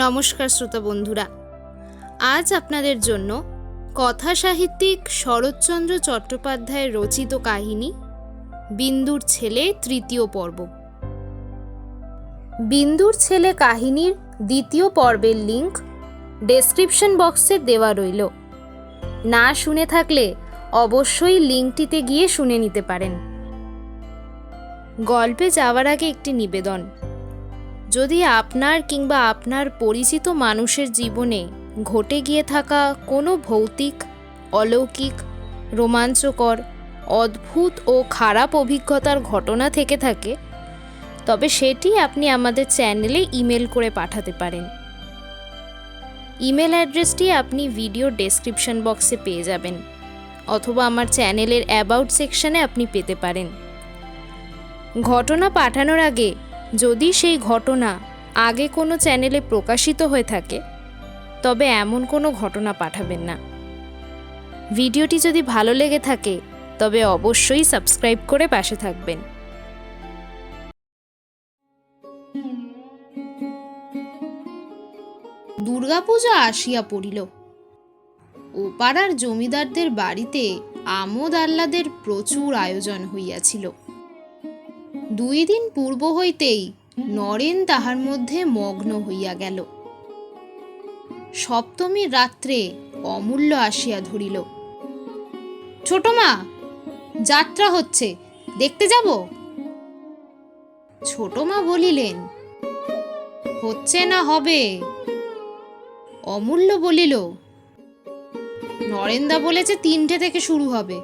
নমস্কার শ্রোতা বন্ধুরা, আজ আপনাদের জন্য কথা সাহিত্যিক শরৎচন্দ্র চট্টোপাধ্যায়ের রচিত কাহিনী বিন্দুর ছেলে তৃতীয় পর্ব। বিন্দুর ছেলে কাহিনীর দ্বিতীয় পর্বের লিংক ডেসক্রিপশন বক্সে দেওয়া রইল। না শুনে থাকলে অবশ্যই লিংকটিতে গিয়ে শুনে নিতে পারেন। গল্পে যাওয়ার আগে একটি নিবেদন, যদি আপনার কিংবা আপনার পরিচিত মানুষের জীবনে ঘটে গিয়ে থাকা কোনো ভৌতিক, অলৌকিক, রোমাঞ্চকর, অদ্ভুত ও খারাপ অভিজ্ঞতার ঘটনা থেকে থাকে, তবে সেটি আপনি আমাদের চ্যানেলে ইমেল করে পাঠাতে পারেন। ইমেল অ্যাড্রেসটি আপনি ভিডিও ডেসক্রিপশন বক্সে পেয়ে যাবেন, অথবা আমার চ্যানেলের অ্যাবাউট সেকশনে আপনি পেতে পারেন। ঘটনা পাঠানোর আগে যদি সেই ঘটনা আগে কোনো চ্যানেলে প্রকাশিত হয়ে থাকে, তবে এমন কোনো ঘটনা পাঠাবেন না। ভিডিওটি যদি ভালো লেগে থাকে তবে অবশ্যই সাবস্ক্রাইব করে পাশে থাকবেন। দুর্গাপূজা আসিয়া পড়িল। ও পাড়ার জমিদারদের বাড়িতে আমোদ আহ্লাদের প্রচুর আয়োজন হইয়াছিল। 2 দিন পূর্ব হইতেই নরেন তাহার মধ্যে মগ্ন হইয়া গেল। সপ্তমীর রাত্রে অমূল্য আসিয়া ধরিল। ছোট মা, যাত্রা হচ্ছে, দেখতে যাব? ছোট মা বলিলেন, হচ্ছে না হবে? অমূল্য বলিল, নরেন্দা বলেছে 3টে থেকে শুরু হবে।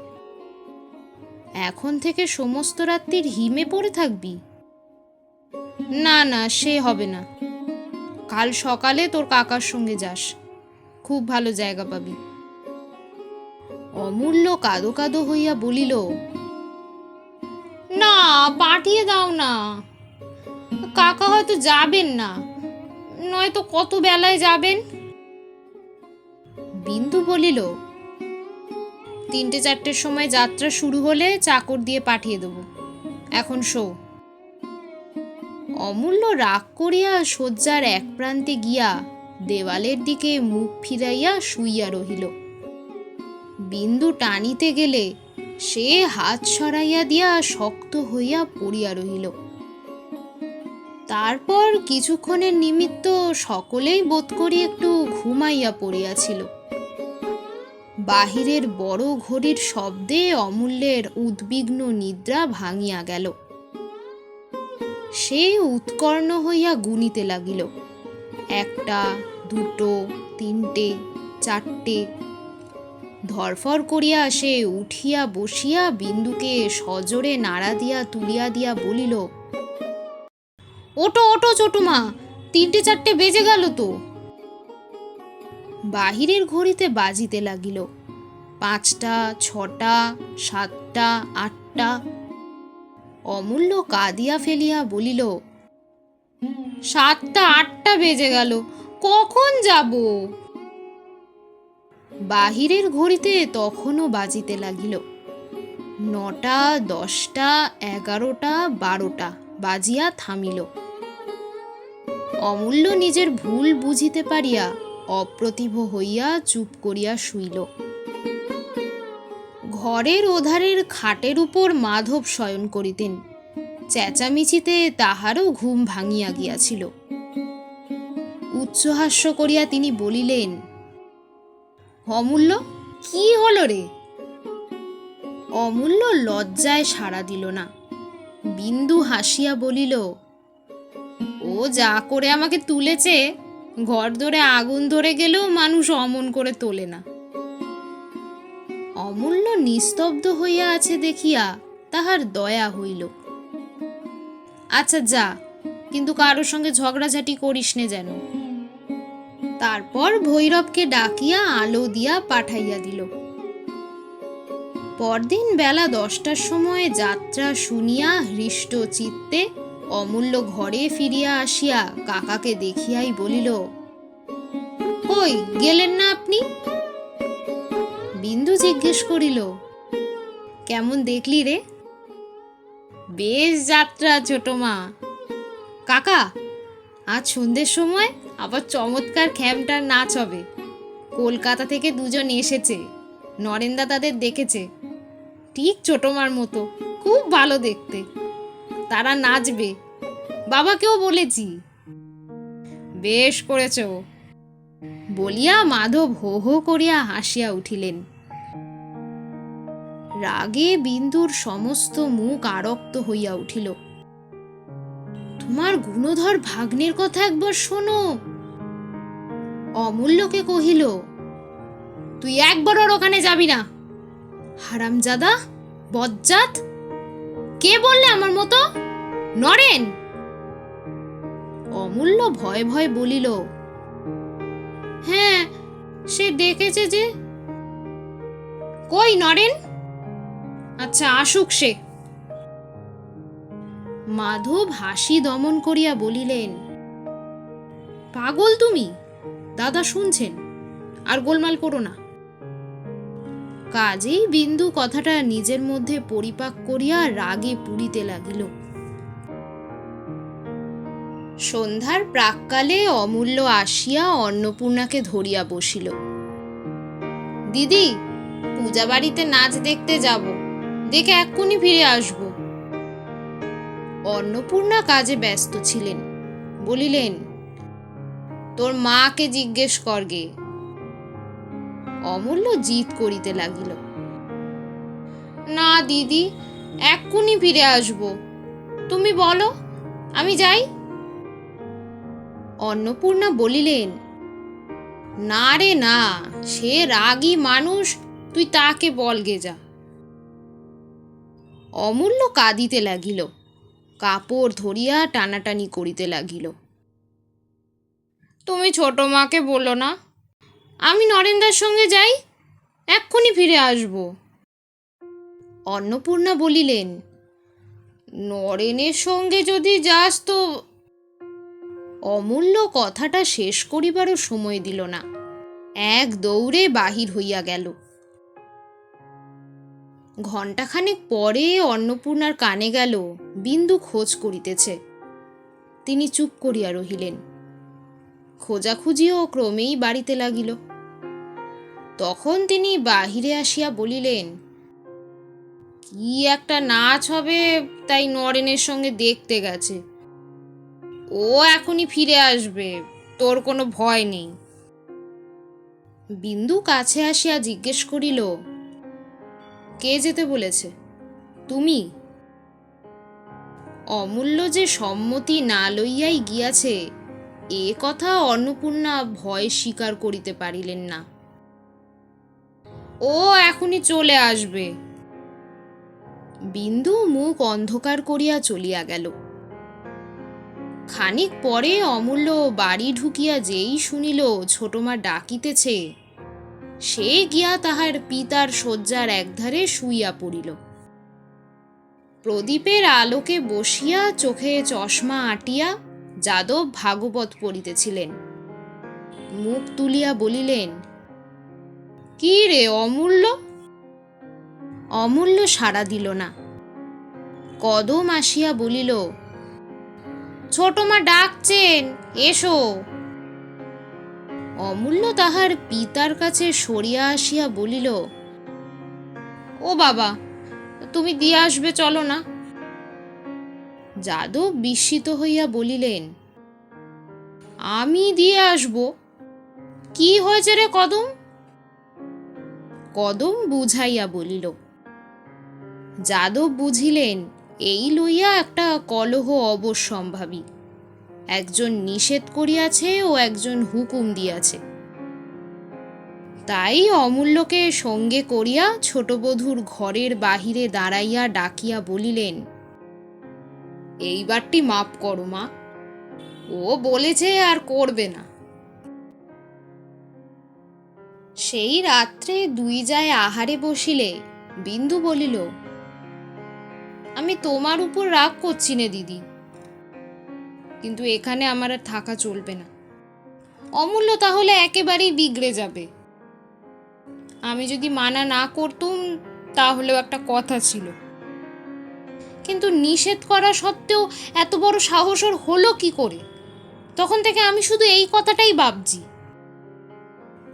এখন থেকে সমস্ত রাত্রির হিমে পড়ে থাকবি? না না, সে হবে না। কাল সকালে তোর কাকার সঙ্গে যাস, খুব ভালো জায়গা পাবি। অমূল্য কাঁদো কাঁদো হইয়া বলিল, না, পাঠিয়ে দাও না। কাকা হয়তো যাবেন না, নয়তো কত বেলায় যাবেন। বিন্দু বলিল, 3টে-4টের সময় যাত্রা শুরু হলে চাকর দিয়ে পাঠিয়ে দেব, এখন শো। অমূল্য রাগ করিয়া শয্যার এক প্রান্তে গিয়া দেওয়ালের দিকে মুখ ফিরাইয়া শুইয়া রহিল। বিন্দু টানিতে গেলে সে হাত সরাইয়া দিয়া শক্ত হইয়া পড়িয়া রহিল। তারপর কিছুক্ষণের নিমিত্ত সকলেই বোধ করি একটু ঘুমাইয়া পড়িয়াছিল। বাহিরের বড় ঘড়ির শব্দে অমূল্যের উদ্বিগ্ন নিদ্রা ভাঙিয়া গেল। সে উৎকর্ণ হইয়া গুনিতে লাগিল, 1টা, 2টো, 3টে, 4টে। ধরফর করিয়া সে উঠিয়া বসিয়া বিন্দুকে সজোরে নাড়া দিয়া তুলিয়া দিয়া বলিল, ওটো ওটো ছোট মা, 3টে-4টে বেজে গেল তো। বাহিরের ঘড়িতে বাজিতে লাগিল 5টা, 6টা, 7টা, 8টা। অমূল্য কাঁদিয়া ফেলিয়া বলিল, 7টা 8টা বেজে গেল, কখন যাব? বাহিরের ঘড়িতে তখনও বাজিতে লাগিল 9টা, 10টা, 11টা, 12টা বাজিয়া থামিল। অমূল্য নিজের ভুল বুঝিতে পারিয়া অপ্রতিভ হইয়া চুপ করিয়া শুইল। ঘরের ওধারের খাটের উপর মাধব শয়ন করিতেন। চেঁচামেচিতে তাহারও ঘুম ভাঙিয়া গিয়াছিল। উচ্চহাস্য করিয়া তিনি বলিলেন, অমূল্য, কি হলো রে? অমূল্য লজ্জায় সাড়া দিল না। বিন্দু হাসিয়া বলিল, ও যা করে আমাকে তুলেছে, ঘর ধরে আগুন ধরে গেলেও মানুষ অমন করে তোলে না। অমূল্য নিস্তব্ধ হইয়া আছে দেখিয়া তাহার দয়া হইল। আচ্ছা যা, কিন্তু কারোর সঙ্গে ঝগড়াঝাটি করিস নে যেন। তারপর ভৈরবকে ডাকিয়া আলো দিয়া পাঠাইয়া দিল। পরদিন বেলা 10টার সময় যাত্রা শুনিয়া হৃষ্ট চিত্তে অমূল্য ঘরে ফিরিয়া আসিয়া কাকাকে দেখিয়াই বলিল, কই গেলেন না আপনি? বিন্দু জিজ্ঞেস করিল, কেমন দেখলি রে? বেশ যাত্রা ছোট মা। কাকা, আজ সন্ধ্যের সময় আবার চমৎকার খ্যামটার নাচ হবে। কলকাতা থেকে দুজন এসেছে, নরেন্দা তাদের দেখেছে, ঠিক ছোটমার মতো, খুব ভালো দেখতে। তারা নাচবে, বাবাকেও বলেছি। বেশ করেছ বলিয়া মাধব হো হো করিয়া হাসিয়া উঠিলেন। রাগে বিন্দুর সমস্ত মুখ আরক্ত হইয়া উঠিল। তোমার গুণধর ভাগ্নের কথা একবার শোনো। অমূল্যকে কহিল, তুই একবার ওর ওখানে যাবি না। হারামজাদা, বজ্জাত, কে বললে আমার মতো? নরেন। অমূল্য ভয়ে ভয়ে বলিল, হ্যাঁ, সে ডেকেছে যে। কই নরেন? আচ্ছা, আসুক সে। মাধব হাসি দমন করিয়া বলিলেন, পাগল তুমি? দাদা শুনছেন, আর গোলমাল করো না। কাজেই বিন্দু কথাটা নিজের মধ্যে পরিপাক করিয়া রাগে পুড়িতে লাগিল। সন্ধ্যার প্রাক্কালে অমূল্য আসিয়া অন্নপূর্ণাকে ধরিয়া বসিল। দিদি, পূজা বাড়িতে নাচ দেখতে যাব, দেখে এক্ষুনি ফিরে আসব। অন্নপূর্ণা কাজে ব্যস্ত ছিলেন, বলিলেন, তোর মাকে জিজ্ঞেস করগে। অমূল্য জিদ করিতে লাগিল, না দিদি, এক্ষুনি ফিরে আসব, তুমি বলো, আমি যাই। অন্নপূর্ণা বলিলেন, না রে না, সে রাগী মানুষ, তুই তাকে বলগে যা। অমূল্য কাঁদিতে লাগিল, কাপড় ধরিয়া টানাটানি করিতে লাগিল। তুমি ছোট মাকে বলো না, আমি নরেন্দার সঙ্গে যাই, এক্ষুনি ফিরে আসব। অন্নপূর্ণা বলিলেন, নরেনের সঙ্গে যদি যাস তো। অমূল্য কথাটা শেষ করিবারও সময় দিল না, এক দৌড়ে বাহির হইয়া গেল। ঘণ্টাখানেক পরে অন্নপূর্ণার কানে গেল বিন্দু খোঁজ করিতেছে। তিনি চুপ করিয়া রহিলেন। খোঁজাখুঁজিও ক্রমেই বাড়িতে লাগিল। তখন তিনি বাহিরে আসিয়া বলিলেন, কি একটা নাচ হবে, তাই নরেনের সঙ্গে দেখতে গেছে। ও এখনই ফিরে আসবে, তোর কোনো ভয় নেই। বিন্দু কাছে আসিয়া জিজ্ঞেস করিল, কে যেতে বলেছে? তুমি? অমূল্য যে সম্মতি না লইয়াই গিয়াছে, এ কথা অন্নপূর্ণা ভয় স্বীকার করিতে পারিলেন না। ও এখনই চলে আসবে। বিন্দু মুখ অন্ধকার করিয়া চলিয়া গেল। খানিক পরে অমূল্য বাড়ি ঢুকিয়া যেই শুনিল ছোটমা ডাকিতেছে, সে গিয়া তাহার পিতার শয্যার একধারে শুইয়া পড়িল। প্রদীপের আলোকে বসিয়া চোখে চশমা আটিয়া যাদব ভাগবত পড়িতেছিলেন। মুখ তুলিয়া বলিলেন, কি রে অমূল্য? অমূল্য সাড়া দিল না। কদম আসিয়া বলিল, ছোটমা ডাকছেন, এসো। অমূল্য তাহার পিতার কাছে সরিয়া আসিয়া বলিল, ও বাবা, তুমি দিয়ে আসবে, চলো না। যাদব বিস্মিত হইয়া বলিলেন, আমি দিয়ে আসব? কি হয়েছে রে কদম? কদম বুঝাইয়া বলিল। যাদব বুঝিলেন এই লইয়া একটা কলহ অবশ্যম্ভাবী। একজন নিষেধ করিয়াছে ও একজন হুকুম দিয়াছে। তাই অমূল্যকে সঙ্গে করিয়া ছোট বধূর ঘরের বাহিরে দাঁড়াইয়া ডাকিয়া বলিলেন, এইবারটি মাপ করো মা, ও বলেছে আর করবে না। সেই রাত্রে দুই যায় আহারে বসিলে বিন্দু বলিল, আমি তোমার উপর রাগ করছি না দিদি, কিন্তু এখানে আমার আর থাকা চলবে না। অমূল্য তাহলে একেবারেই বিগড়ে যাবে। আমি যদি মানা না করতুম তাহলেও একটা কথা ছিল, কিন্তু নিষেধ করা সত্ত্বেও এত বড় সাহস ওর হলো কি করে? তখন থেকে আমি শুধু এই কথাটাই ভাবছি।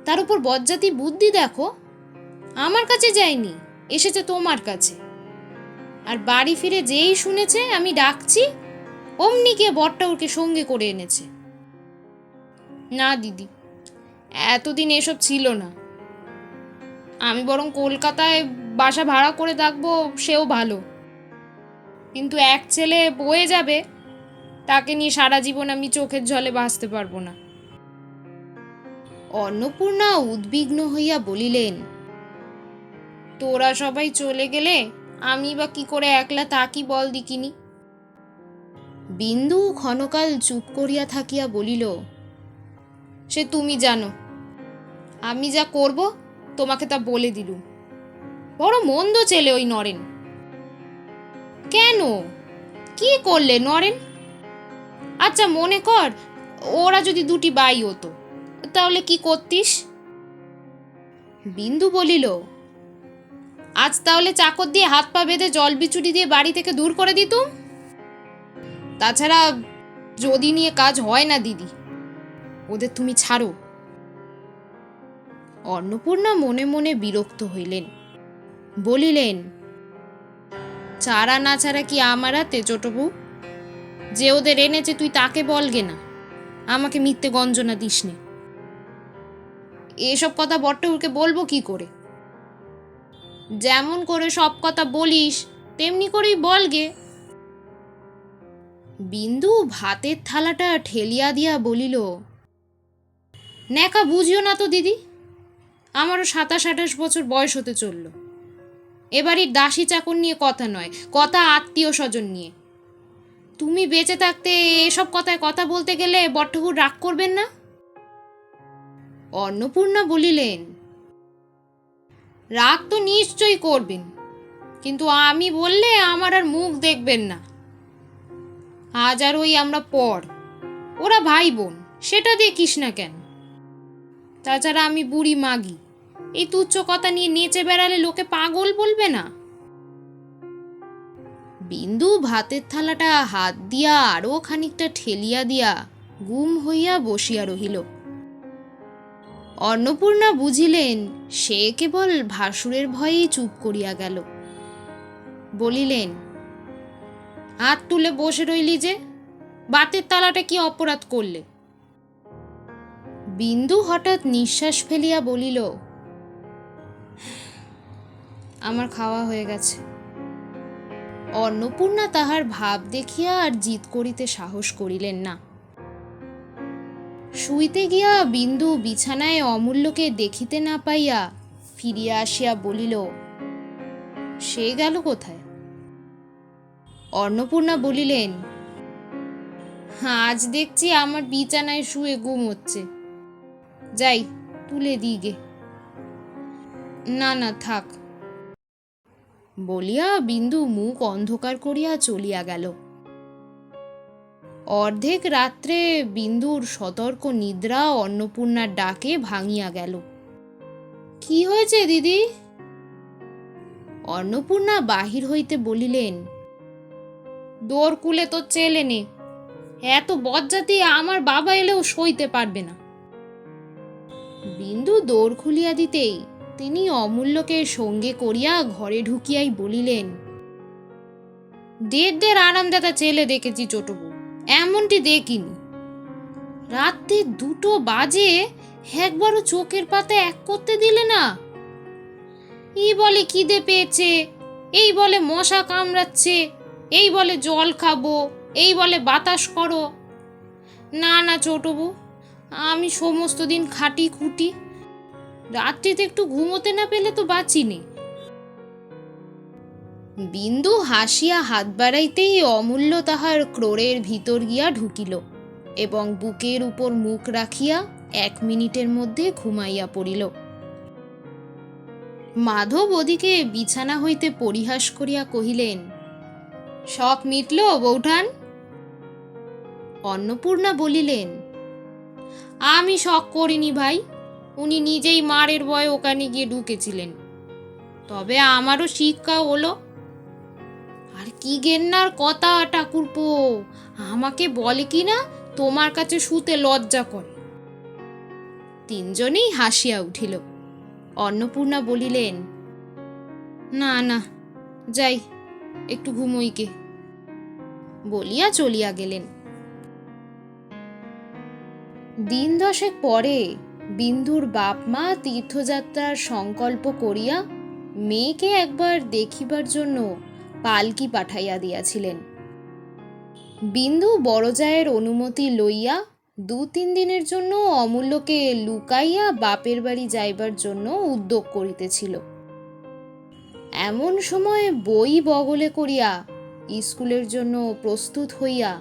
তার উপর বজ্জাতি বুদ্ধি দেখো, আমার কাছে যায়নি, এসেছে তোমার কাছে। আর বাড়ি ফিরে যেই শুনেছে আমি ডাকছি, অমনি গিয়ে বরটা ওকে সঙ্গে করে এনেছে। না দিদি, এতদিন এসব ছিল না। আমি বরং কলকাতায় বাসা ভাড়া করে থাকবো, সেও ভালো। কিন্তু এক ছেলে বয়ে যাবে, তাকে নিয়ে সারা জীবন আমি চোখের জলে বাঁচতে পারবো না। অন্নপূর্ণা উদ্বিগ্ন হইয়া বলিলেন, তোরা সবাই চলে গেলে আমি বা কি করে একলা থাকি বল দিকিনি। বিন্দু ক্ষণকাল চুপ করিয়া থাকিয়া বলিল, সে তুমি জানো, আমি যা করব তোমাকে তা বলে দিলুম। বড় মন্দ ছেলে ওই নরেন। কেন, কি করলে নরেন? আচ্ছা মনে কর ওরা যদি দুটি বাই হতো, তাহলে কি করতিস? বিন্দু বলিল, আজ তাহলে চাকর দিয়ে হাত পা বেঁধে জল বিচুরি দিয়ে বাড়ি থেকে দূর করে দিতুম। তাছাড়া যদি নিয়ে কাজ হয় না দিদি, ওদের তুমি ছাড়ো। অন্নপূর্ণা মনে মনে বিরক্ত হইলেন, বলিলেন, ছাড়া না ছাড়া কি আমার হাতে ছোটবু? যে ওদের এনেছে তুই তাকে বলগে না, আমাকে মিথ্যে গঞ্জনা দিস নে। এসব কথা বট্টুকে বলবো কি করে? যেমন করে সব কথা বলিস তেমনি করেই বলগে। বিন্দু ভাতের থালাটা ঠেলিয়া দিয়া বলিল, ন্যাকা বুঝিও না তো দিদি, আমারও 27-28 বছর বয়স হতে চলল। এবারই দাসী চাকর নিয়ে কথা নয়, কথা আত্মীয় স্বজন নিয়ে। তুমি বেঁচে থাকতে এসব কথায় কথা বলতে গেলে বট্টহুর রাগ করবেন না? অন্নপূর্ণা বলিলেন, রাগ তো নিশ্চয়ই করবেন, কিন্তু আমি বললে আমার আর মুখ দেখবেন না। আজ আর ওই আমরা পর, ওরা ভাই বোন, সেটা দেখিস না কেন? তাছাড়া আমি বুড়ি মাগি, এই তুচ্ছ কথা নিয়ে নেচে বেড়ালে লোকে পাগল বলবে না? বিন্দু ভাতের থালাটা হাত দিয়া আরো খানিকটা ঠেলিয়া দিয়া গুম হইয়া বসিয়া রহিল। অন্নপূর্ণা বুঝিলেন সে কেবল ভাসুরের ভয়েই চুপ করিয়া গেল। বলিলেন, হাত তুলে বসে রইলি যে, বাতের তালাটা কি অপরাধ করলে? বিন্দু হঠাৎ নিঃশ্বাস ফেলিয়া বলিল, আমার খাওয়া হয়ে গেছে। অন্নপূর্ণা তাহার ভাব দেখিয়া আর জিদ করিতে সাহস করিলেন না। শুইতে গিয়া বিন্দু বিছানায় অমূল্যকে দেখিতে না পাইয়া ফিরিয়া আসিয়া বলিল, সে গেল কোথায়? অন্নপূর্ণা বলিলেন, আজ দেখছি আমার বিছানায় শুয়ে ঘুম হচ্ছে, যাই তুলে দিগে। না না থাক, বলিয়া বিন্দু মুখ অন্ধকার করিয়া চলিয়া গেল। অর্ধেক রাত্রে বিন্দুর সতর্ক নিদ্রা অন্নপূর্ণার ডাকে ভাঙিয়া গেল। কি হয়েছে দিদি? অন্নপূর্ণা বাহির হইতে বলিলেন, দোর কুলে তো চেলে নে, এত বজ্জাতি আমার বাবা এলেও সইতে পারবে না। বিন্দু দোর খুলিয়া দিতেই তিনি অমূল্যকে সঙ্গে করিয়া ঘরে ঢুকিয়াই বলিলেন, দের আরামদাতা ছেলে দেখেছি ছোটবু, এমনটি দেখিনি। রাতে 2টো বাজে একবারও চোখের পাতা এক করতে দিলে না। এই বলে খিদে পেয়েছে, এই বলে মশা কামড়াচ্ছে, এই বলে জল খাবো, এই বলে বাতাস করো। না না ছোটবু, আমি সমস্ত দিন খাটি খুঁটি, রাত্রিতে একটু ঘুমোতে না পেলে তো বাঁচি নে। বিন্দু হাসিয়া হাত বাড়াইতেই অমূল্য তাহার ক্রোড়ের ভিতর গিয়া ঢুকিল এবং বুকের উপর মুখ রাখিয়া 1 মিনিটের মধ্যে ঘুমাইয়া পড়িল। মাধব ওদিকে বিছানা হইতে পরিহাস করিয়া কহিলেন, শখ মিটল বৌঠান? অন্নপূর্ণা বলিলেন, আমি শখ করিনি ভাই, উনি নিজেই মারের ভয়ে ওখানে গিয়ে ঢুকেছিলেন, তবে আমারও শিক্ষা হলো। আর কি গেন্নার কথা ঠাকুরপো, আমাকে বলে কি না তোমার কাছে শুতে লজ্জা করে। তিনজনেই হাসিয়া উঠিল। অন্নপূর্ণা বলিলেন, না না, যাই, একটু ঘুমোইকে, বলিয়া চলিয়া গেলেন। দিন 10 পরে বিন্দুর বাপ মা তীর্থযাত্রার সংকল্প করিয়া মেয়েকে একবার দেখিবার জন্য পালকি পাঠাইয়া দিয়াছিলেন। বিন্দু বড়জায়ের অনুমতি লইয়া 2-3 দিনের জন্য অমূল্যকে লুকাইয়া বাপের বাড়ি যাইবার জন্য উদ্যোগ করিতেছিল। এমন সময় বই বগলে করিয়া স্কুলের জন্য প্রস্তুত হইয়া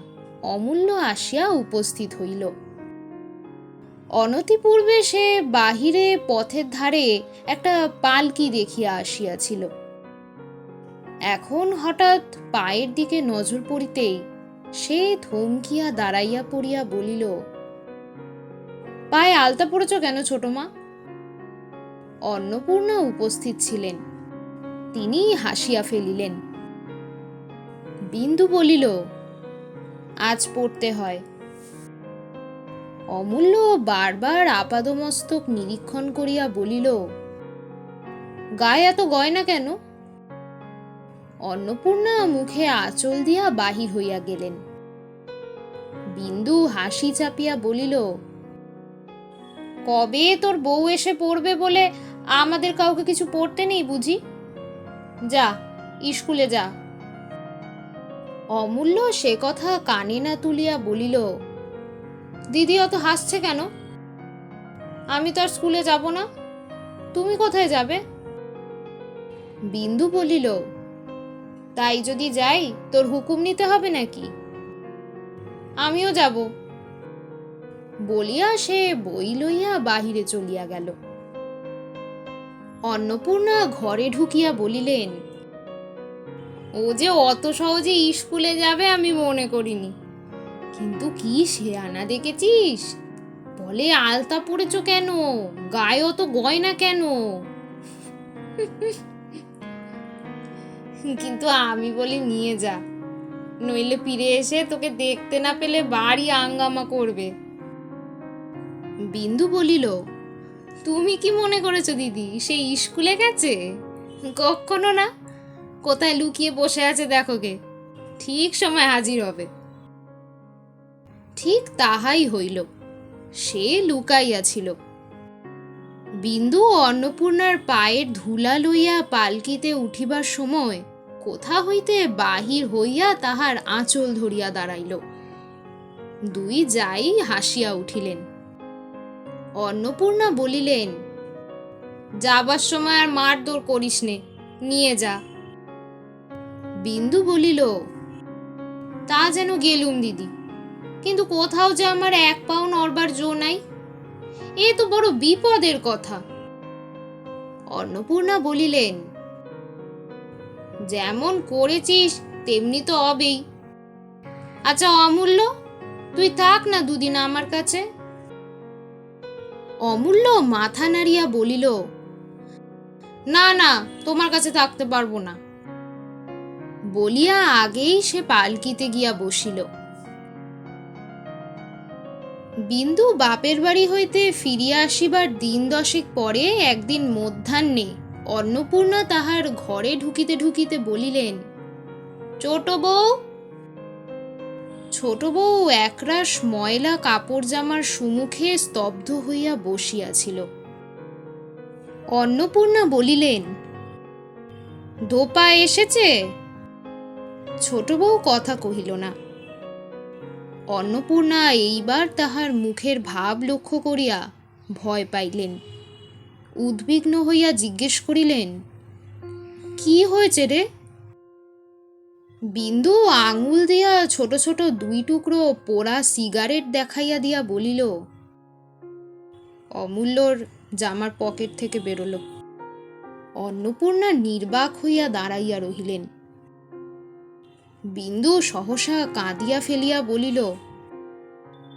অমূল্য আসিয়া উপস্থিত হইল। অনতিপূর্বে সে বাহিরে পথের ধারে একটা পালকি দেখিয়া আসিয়াছিল। এখন হঠাৎ পায়ের দিকে নজর পড়িতেই সে থমকিয়া দাঁড়াইয়া পড়িয়া বলিল, পায়ে আলতা পড়েছ কেন ছোট মা? অন্নপূর্ণা উপস্থিত ছিলেন। তিনি হাসিয়া ফেলিলেন। বিন্দু বলিল, আজ পড়তে হয়। অমূল্য বারবার আপাদমস্তক নিরীক্ষণ করিয়া বলিল, গায়ে এত গয়না কেন? অন্নপূর্ণা মুখে আঁচল দিয়া বাহির হইয়া গেলেন। বিন্দু হাসি চাপিয়া বলিল, কবে তোর বউ এসে পড়বে বলে আমাদের কাউকে কিছু পড়তে নেই বুঝি? যা, স্কুলে যা। অমূল্য সে কথা কানে না তুলিয়া বলিল, দিদি অত হাসছে কেন? আমি তো আর স্কুলে যাব না। তুমি কোথায় যাবে? বিন্দু বলিল, তাই যদি যাই তোর হুকুম নিতে হবে নাকি? আমিও যাব, বলিয়া সে বই লইয়া বাহিরে চলিয়া গেল। অন্নপূর্ণা ঘরে ঢুকিয়া বলিলেন, ও যে অত সহজে স্কুলে যাবে আমি মনে করিনি। কিন্তু কি শেয়ানা দেখেছিস, বলে আলতা পড়েছ কেন, গায়ে অত গয়না কেন? কিন্তু আমি বলি নিয়ে যা, নইলে ফিরে এসে তোকে দেখতে না পেলে বাড়ি আঙ্গামা করবে। বিন্দু বলিল, তুমি কি মনে করেছো দিদি সেই স্কুলে গেছে? কখনো না। কোথায় লুকিয়ে বসে আছে দেখো গে, ঠিক সময় হাজির হবে। ঠিক তাহাই হইল। সে লুকাইয়াছিল। বিন্দু অন্নপূর্ণার পায়ের ধুলা লইয়া পালকিতে উঠিবার সময় কোথা হইতে বাহির হইয়া তাহার আঁচল ধরিয়া দাঁড়াইল। দুই যাই হাসিয়া উঠিলেন। অন্নপূর্ণা বলিলেন, যাবার সময় আর মারধর করিস নে, নিয়ে যা। বিন্দু বলিল, তা যেন গেলুম দিদি, কিন্তু কোথাও যে আমার 1 পাও নড়বার জো নাই। এ তো বড় বিপদের কথা। অন্নপূর্ণা বলিলেন, যেমন করেছিস তেমনি তো হবেই। আচ্ছা অমূল্য, তুই থাক না 2 দিন আমার কাছে। অমূল্য মাথা নাড়িয়া বলিল, না না, তোমার কাছে থাকতে পারবো না, বলিয়া আগেই সে পালকিতে গিয়া বসিল। বিন্দু বাপের বাড়ি হইতে ফিরিয়া আসিবার দিন 10 পরে একদিন মধ্যাহ্নে অন্নপূর্ণা তাহার ঘরে ঢুকিতে ঢুকিতে বলিলেন, ছোট বউ। ছোট বউ একরাশ ময়লা কাপড় জামার সুমুখে স্তব্ধ হইয়া বসিয়াছিল। অন্নপূর্ণা বলিলেন, ধোপা এসেছে? ছোট বউ কথা কহিল না। অন্নপূর্ণা এইবার তাহার মুখের ভাব লক্ষ্য করিয়া ভয় পাইলেন। উদ্বিগ্ন হইয়া জিজ্ঞেস করিলেন, কি হয়েছে রে? বিন্দু আঙুল দিয়া ছোট ছোট 2 টুকরো পোড়া সিগারেট দেখাইয়া দিয়া বলিল, অমূল্যর জামার পকেট থেকে বেরোল। অন্নপূর্ণা নির্বাক হইয়া দাঁড়াইয়া রহিলেন। বিন্দু সহসা কাঁদিয়া ফেলিয়া বলিল,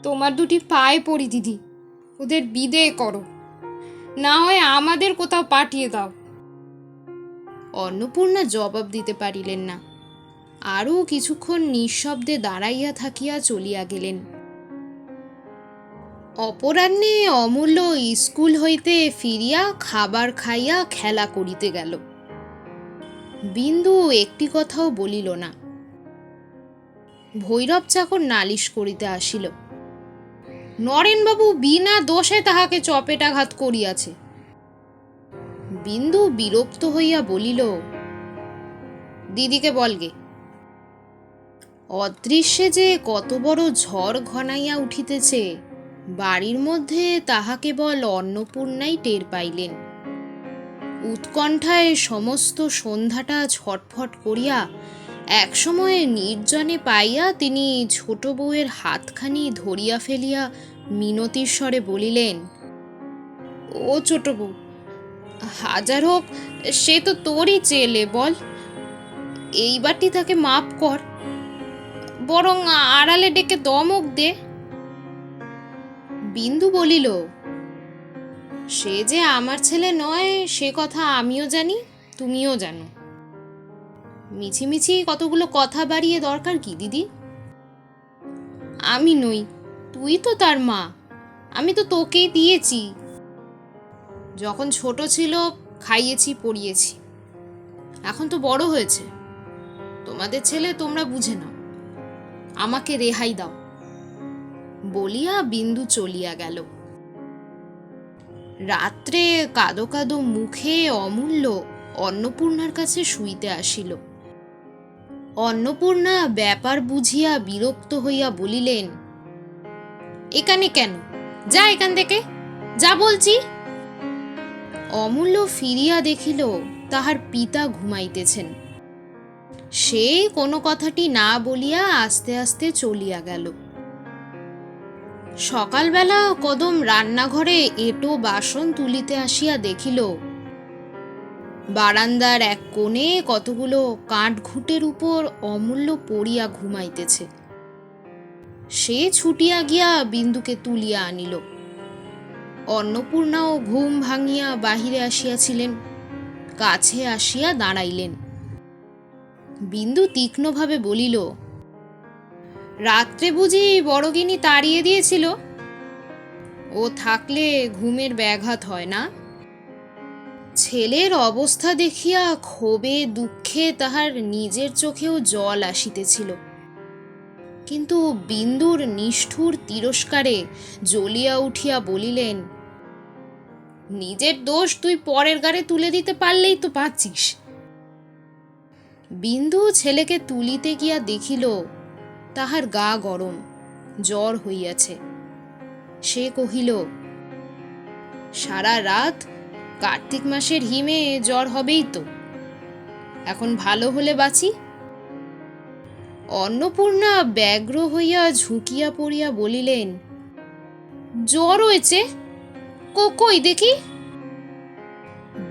তোমার 2টি পায়ে পড়ি দিদি, ওদের বিদেয় করো, না হয় আমাদের কোথাও পাঠিয়ে দাও। অন্নপূর্ণা জবাব দিতে পারিলেন না। আরও কিছুক্ষণ নিঃশব্দে দাঁড়াইয়া থাকিয়া চলিয়া গেলেন। অপরাহ্নে অমূল্য স্কুল হইতে ফিরিয়া খাবার খাইয়া খেলা করিতে গেল। বিন্দু একটি কথাও বলিল না। ভৈরব চাকর নালিশ করিতে আসিল, নরেনবাবু বিনা দোষে তাহাকে চপেটাঘাত করিয়াছে। বিন্দু বিরক্ত হইয়া বলিল, দিদিকে বলগে। অদৃশ্যে যে কত বড় ঝড় ঘনাইয়া উঠিতেছে, বাড়ির মধ্যে তাহা কেবল অন্নপূর্ণাই টের পাইলেন। উৎকণ্ঠায় সমস্ত সন্ধ্যাটা ছটফট করিয়া একসময় নির্জনে পাইয়া তিনি ছোট বউয়ের হাতখানি ধরিয়া ফেলিয়া মিনতির স্বরে বলিলেন, ও ছোট বউ, হাজার হোক সে তো তোরই চেলে, বল এইবারটি তাকে মাপ কর, বরং আড়ালে ডেকে দমক দে। বিন্দু বলিল, সে যে আমার ছেলে নয় সে কথা আমিও জানি, তুমিও জানো। মিছিমিছি কতগুলো কথা বাড়িয়ে দরকার কি দিদি? আমি নই, তুই তো তার মা, আমি তো তোকেই দিয়েছি। যখন ছোট ছিল খাইয়েছি পড়িয়েছি, এখন তো বড় হয়েছে, তোমাদের ছেলে তোমরা বুঝে নাও, আমাকে রেহাই দাও। বলিয়া বিন্দু চলিয়া গেল। রাত্রে কাদো কাদো মুখে অমূল্য অন্নপূর্ণার কাছে শুইতে আসিল। অন্নপূর্ণা ব্যাপার বুঝিয়া বিরক্ত হইয়া বলিলেন, এখানে কেন? যা এখান থেকে, যা বলছি। অমূল্য ফিরিয়া দেখিল তাহার পিতা ঘুমাইতেছেন। সে কোনো কথাটি না বলিয়া আস্তে আস্তে চলিয়া গেল। সকালবেলা কদম রান্নাঘরে এঁটো বাসন তুলিতে আসিয়া দেখিল বারান্দার এক কোণে কতগুলো কাঠঘুটের উপর অমূল্য পড়িয়া ঘুমাইতেছে। সে ছুটিয়া গিয়া বিন্দুকে তুলিয়া আনিল। অন্নপূর্ণাও ঘুম ভাঙিয়া বাহিরে আসিয়াছিলেন, কাছে আসিয়া দাঁড়াইলেন। বিন্দু তীক্ষ্ণভাবে বলিল, রাত্রে বুঝি বড়গিনি তাড়িয়ে দিয়েছিল? ও থাকলে ঘুমের ব্যাঘাত হয় না? ছেলের অবস্থা দেখিয়া ক্ষোভে দুঃখে তাহার নিজের চোখেও জল আসিতেছিল, কিন্তু বিন্দুর নিষ্ঠুর তিরস্কারে জ্বলিয়া উঠিয়া বলিলেন, নিজের দোষ তুই পরের গাড়ে তুলে দিতে পারলেই তো পাচ্ছিস। বিন্দু ছেলেকে তুলিতে গিয়া দেখিল তাহার গা গরম, জ্বর হইয়াছে। সে কহিল, সারা রাত কার্তিক মাসের হিমে জ্বর হবেই তো, এখন ভালো হলে বাঁচি। অন্নপূর্ণা ব্যগ্র হইয়া ঝুঁকিয়া পড়িয়া বলিলেন, জ্বর হয়েছে? কই দেখি।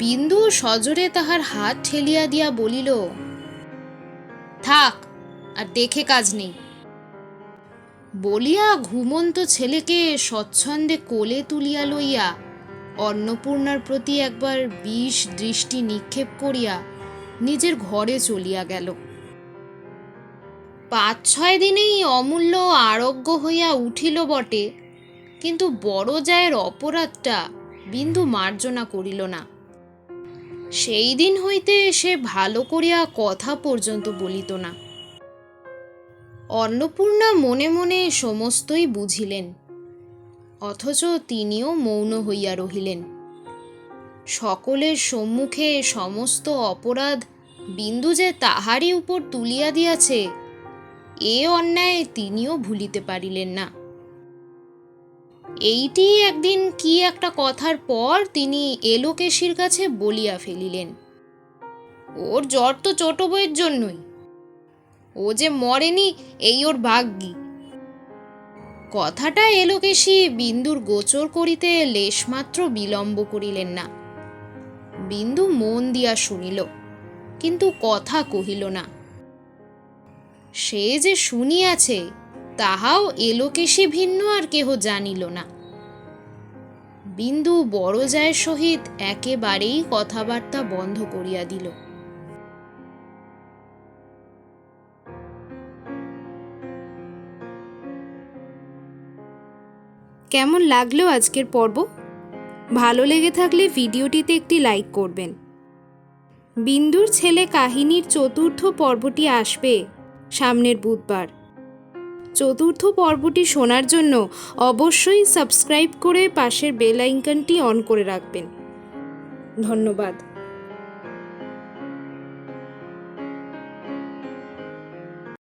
বিন্দু সজোরে তাহার হাত ঠেলিয়া দিয়া বলিল, থাক, আর দেখে কাজ নেই। বলিয়া ঘুমন্ত ছেলেকে স্বচ্ছন্দে কোলে তুলিয়া লইয়া অন্নপূর্ণার প্রতি একবার বিষ দৃষ্টি নিক্ষেপ করিয়া নিজের ঘরে চলিয়া গেল। ৫-৬ দিনেই অমূল্য আরোগ্য হইয়া উঠিল বটে, কিন্তু বড় জায়ের অপরাধটা বিন্দু মার্জনা করিল না। সেই দিন হইতে সে ভালো করিয়া কথা পর্যন্ত বলিত না। অন্নপূর্ণা মনে মনে সমস্তই বুঝিলেন, অথচ তিনিও মৌন হইয়া রহিলেন। সকলের সম্মুখে সমস্ত অপরাধ বিন্দু যে তাহারই উপর তুলিয়া দিয়াছে, এ অন্যায় তিনিও ভুলিতে পারিলেন না। এইটি একদিন কি একটা কথার পর তিনি এলোকেশীর কাছে বলিয়া ফেলিলেন, ওর জ্বর তো ছোট বউয়ের জন্যই, ও যে মরেনি এই ওর ভাগ্যি। কথাটা এলোকেশী বিন্দুর গোচর করিতে লেশমাত্র বিলম্ব করিলেন না। বিন্দু মন দিয়া শুনিল, কিন্তু কথা কহিল না। সে যে শুনিয়াছে তাহাও এলোকেশী ভিন্ন আর কেহ জানিল না। বিন্দু বড় জায়ের সহিত একেবারেই কথাবার্তা বন্ধ করিয়া দিল। কেমন লাগলো আজকের পর্ব? ভালো লেগে থাকলে ভিডিওটিতে একটি লাইক করবেন। বিন্দুর ছেলে কাহিনীর চতুর্থ পর্বটি আসবে সামনের বুধবার। চতুর্থ পর্বটি শোনার জন্য অবশ্যই সাবস্ক্রাইব করে পাশের বেল আইকনটি অন করে রাখবেন। ধন্যবাদ।